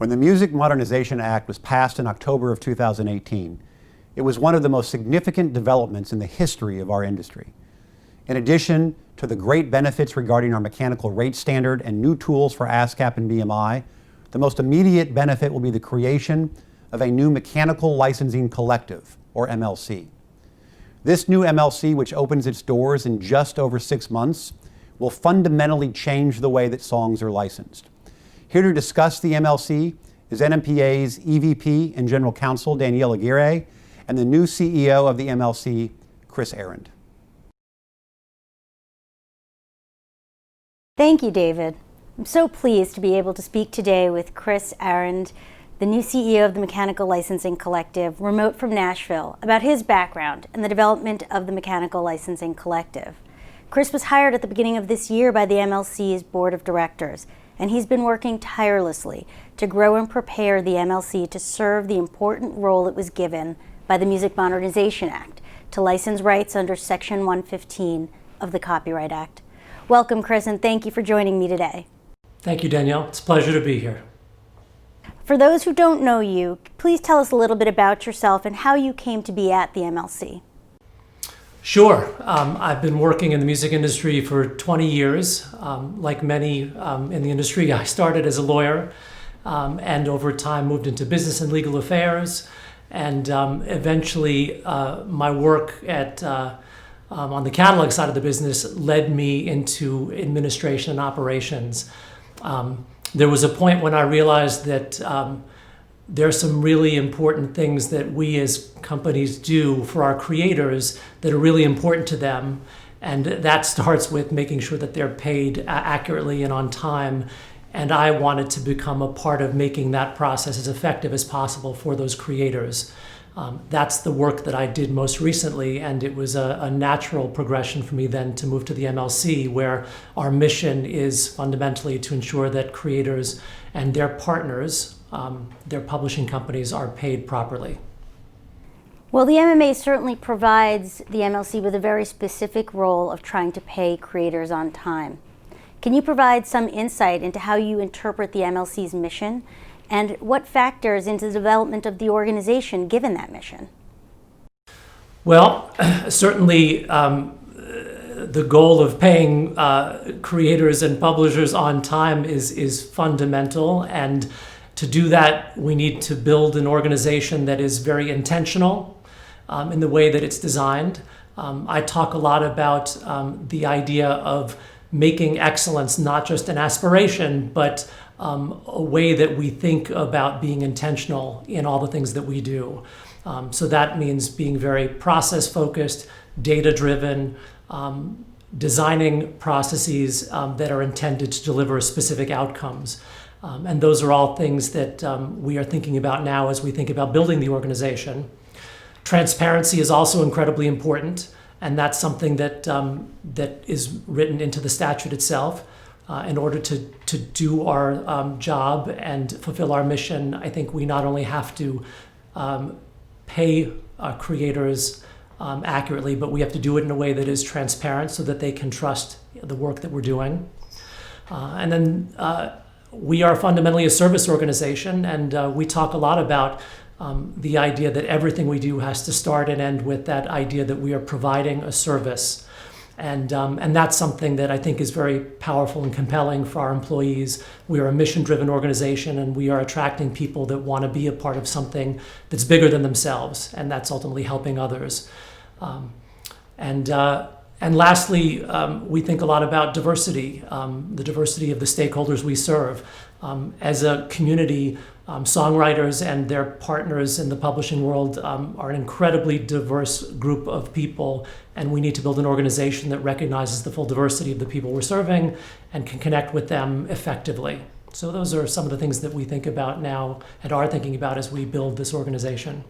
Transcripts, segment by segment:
When the Music Modernization Act was passed in October of 2018, it was one of the most significant developments in the history of our industry. In addition to the great benefits regarding our mechanical rate standard and new tools for ASCAP and BMI, the most immediate benefit will be the creation of a new Mechanical Licensing Collective, or MLC. This new MLC, which opens its doors in just over 6 months, will fundamentally change the way that songs are licensed. Here to discuss the MLC is NMPA's EVP and General Counsel, Danielle Aguirre, and the new CEO of the MLC, Kris Ahrend. Thank you, David. I'm so pleased to be able to speak today with Kris Ahrend, the new CEO of the Mechanical Licensing Collective, remote from Nashville, about his background and the development of the Mechanical Licensing Collective. Kris was hired at the beginning of this year by the MLC's Board of Directors, and he's been working tirelessly to grow and prepare the MLC to serve the important role it was given by the Music Modernization Act to license rights under Section 115 of the Copyright Act. Welcome, Kris, and thank you for joining me today. Thank you, Danielle. It's a pleasure to be here. For those who don't know you, please tell us a little bit about yourself and how you came to be at the MLC. Sure. I've been working in the music industry for 20 years. Like many in the industry, I started as a lawyer and over time moved into business and legal affairs. And eventually my work on the catalog side of the business led me into administration and operations. There was a point when I realized that there are some really important things that we as companies do for our creators that are really important to them. And that starts with making sure that they're paid accurately and on time. And I wanted to become a part of making that process as effective as possible for those creators. That's the work that I did most recently, and it was a natural progression for me then to move to the MLC, where our mission is fundamentally to ensure that creators and their partners, their publishing companies, are paid properly. Well, the MMA certainly provides the MLC with a very specific role of trying to pay creators on time. Can you provide some insight into how you interpret the MLC's mission and what factors into the development of the organization given that mission? Well, certainly the goal of paying creators and publishers on time is fundamental, and to do that we need to build an organization that is very intentional in the way that it's designed. I talk a lot about the idea of making excellence not just an aspiration, but a way that we think about being intentional in all the things that we do. So that means being very process-focused, data-driven, designing processes that are intended to deliver specific outcomes. And those are all things that we are thinking about now as we think about building the organization. Transparency is also incredibly important, and that's something that is written into the statute itself. In order to do our job and fulfill our mission, I think we not only have to pay our creators accurately, but we have to do it in a way that is transparent so that they can trust the work that we're doing. And then we are fundamentally a service organization, and we talk a lot about the idea that everything we do has to start and end with that idea that we are providing a service. And that's something that I think is very powerful and compelling for our employees. We are a mission-driven organization, and we are attracting people that want to be a part of something that's bigger than themselves, and that's ultimately helping others. And lastly, we think a lot about diversity, the diversity of the stakeholders we serve. As a community, songwriters and their partners in the publishing world are an incredibly diverse group of people, and we need to build an organization that recognizes the full diversity of the people we're serving and can connect with them effectively. So those are some of the things that we think about now and are thinking about as we build this organization.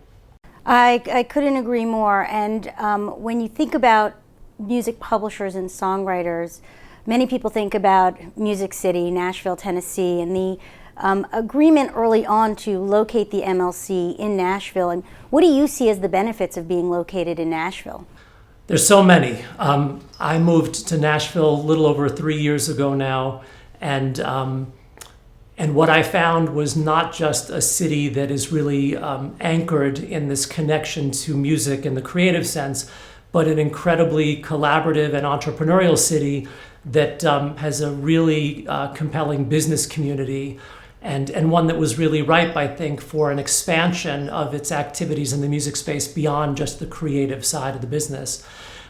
I couldn't agree more. And when you think about music publishers and songwriters, many people think about Music City, Nashville, Tennessee, and the agreement early on to locate the MLC in Nashville. And what do you see as the benefits of being located in Nashville? There's so many. I moved to Nashville a little over 3 years ago now, and And what I found was not just a city that is really anchored in this connection to music in the creative sense, but an incredibly collaborative and entrepreneurial city that has a really compelling business community, and one that was really ripe, I think, for an expansion of its activities in the music space beyond just the creative side of the business.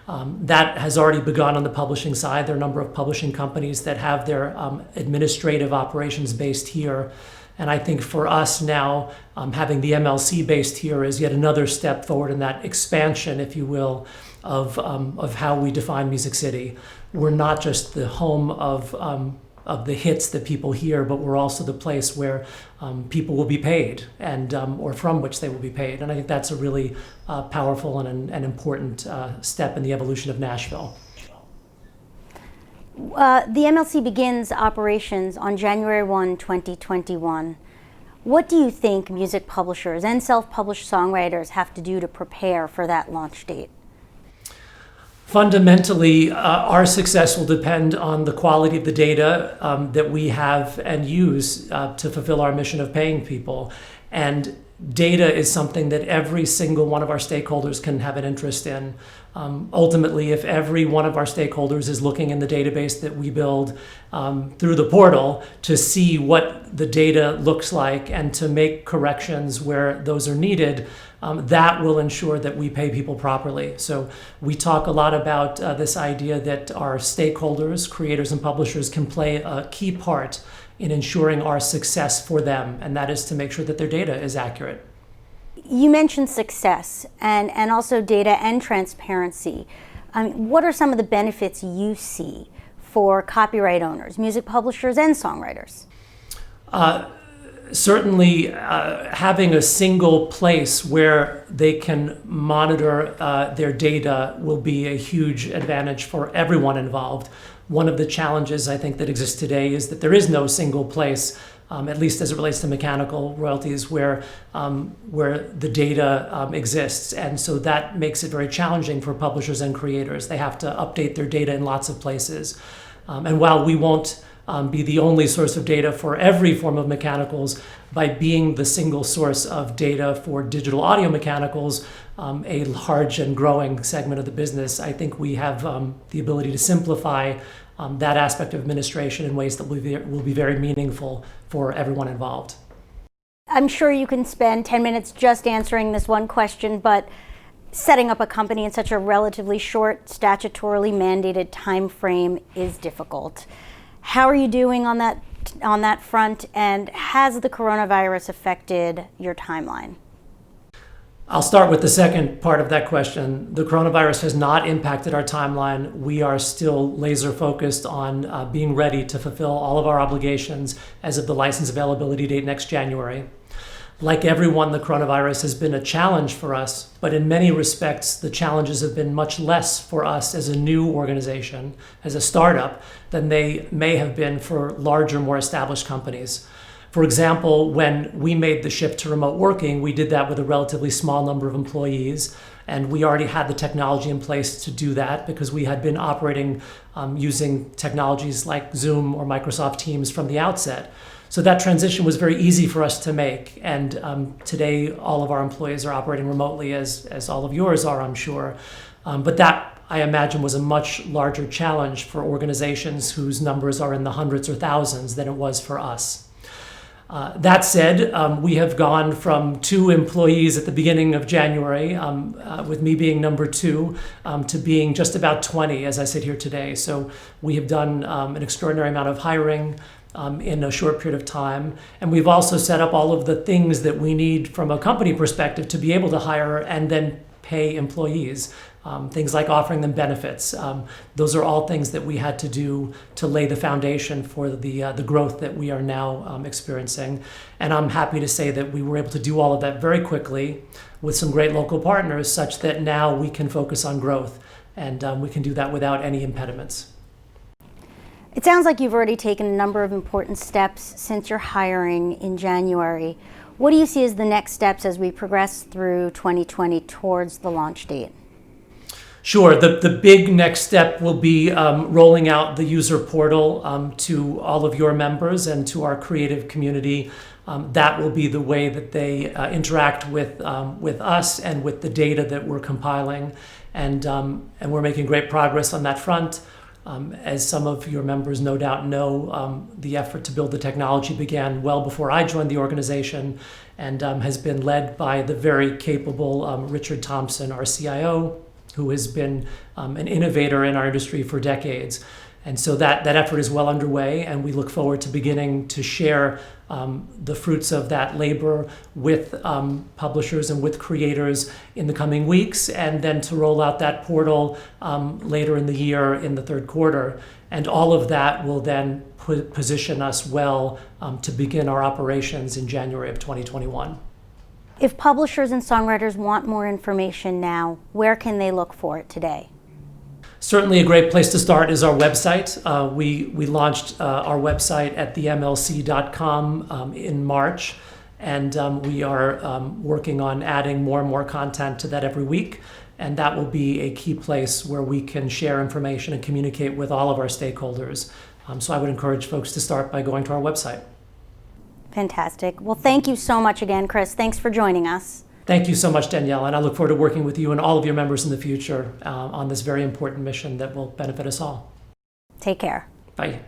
That has already begun on the publishing side. There are a number of publishing companies that have their administrative operations based here. And I think for us now, having the MLC based here is yet another step forward in that expansion, if you will, of how we define Music City. We're not just the home of the hits that people hear, but we're also the place where people will be paid, and or from which they will be paid. And I think that's a really powerful and an important step in the evolution of Nashville. The MLC begins operations on January 1, 2021. What do you think music publishers and self-published songwriters have to do to prepare for that launch date? Fundamentally, our success will depend on the quality of the data that we have and use to fulfill our mission of paying people. And data is something that every single one of our stakeholders can have an interest in. Ultimately, if every one of our stakeholders is looking in the database that we build through the portal to see what the data looks like and to make corrections where those are needed, that will ensure that we pay people properly. So we talk a lot about this idea that our stakeholders, creators and publishers, can play a key part in ensuring our success for them, and that is to make sure that their data is accurate. You mentioned success and also data and transparency. What are some of the benefits you see for copyright owners, music publishers, and songwriters? Certainly, having a single place where they can monitor their data will be a huge advantage for everyone involved. One of the challenges I think that exists today is that there is no single place, at least as it relates to mechanical royalties, where the data exists. And so that makes it very challenging for publishers and creators. They have to update their data in lots of places. And while we won't be the only source of data for every form of mechanicals, by being the single source of data for digital audio mechanicals, a large and growing segment of the business, I think we have the ability to simplify that aspect of administration in ways that will be very meaningful for everyone involved. I'm sure you can spend 10 minutes just answering this one question, but setting up a company in such a relatively short, statutorily mandated time frame is difficult. How are you doing on that front, and has the coronavirus affected your timeline? I'll start with the second part of that question. The coronavirus has not impacted our timeline. We are still laser focused on being ready to fulfill all of our obligations as of the license availability date next January. Like everyone, the coronavirus has been a challenge for us, but in many respects, the challenges have been much less for us as a new organization, as a startup, than they may have been for larger, more established companies. For example, when we made the shift to remote working, we did that with a relatively small number of employees, and we already had the technology in place to do that because we had been operating using technologies like Zoom or Microsoft Teams from the outset. So that transition was very easy for us to make, and today all of our employees are operating remotely, as all of yours are, I'm sure. But that, I imagine, was a much larger challenge for organizations whose numbers are in the hundreds or thousands than it was for us. That said, we have gone from 2 employees at the beginning of January, with me being number 2, to being just about 20 as I sit here today. So we have done an extraordinary amount of hiring in a short period of time. And we've also set up all of the things that we need from a company perspective to be able to hire and then pay employees. Things like offering them benefits. Those are all things that we had to do to lay the foundation for the growth that we are now experiencing. And I'm happy to say that we were able to do all of that very quickly with some great local partners, such that now we can focus on growth, and we can do that without any impediments. It sounds like you've already taken a number of important steps since your hiring in January. What do you see as the next steps as we progress through 2020 towards the launch date? Sure. The big next step will be rolling out the user portal to all of your members and to our creative community. That will be the way that they interact with us and with the data that we're compiling. And we're making great progress on that front. As some of your members no doubt know, the effort to build the technology began well before I joined the organization and has been led by the very capable Richard Thompson, our CIO, who has been an innovator in our industry for decades. And so that effort is well underway, and we look forward to beginning to share the fruits of that labor with publishers and with creators in the coming weeks, and then to roll out that portal later in the year in the third quarter. And all of that will then position us well to begin our operations in January of 2021. If publishers and songwriters want more information now, where can they look for it today? Certainly a great place to start is our website. We launched our website at themlc.com in March, and we are working on adding more and more content to that every week, and that will be a key place where we can share information and communicate with all of our stakeholders. So I would encourage folks to start by going to our website. Fantastic. Well, thank you so much again, Kris. Thanks for joining us. Thank you so much, Danielle, and I look forward to working with you and all of your members in the future on this very important mission that will benefit us all. Take care. Bye.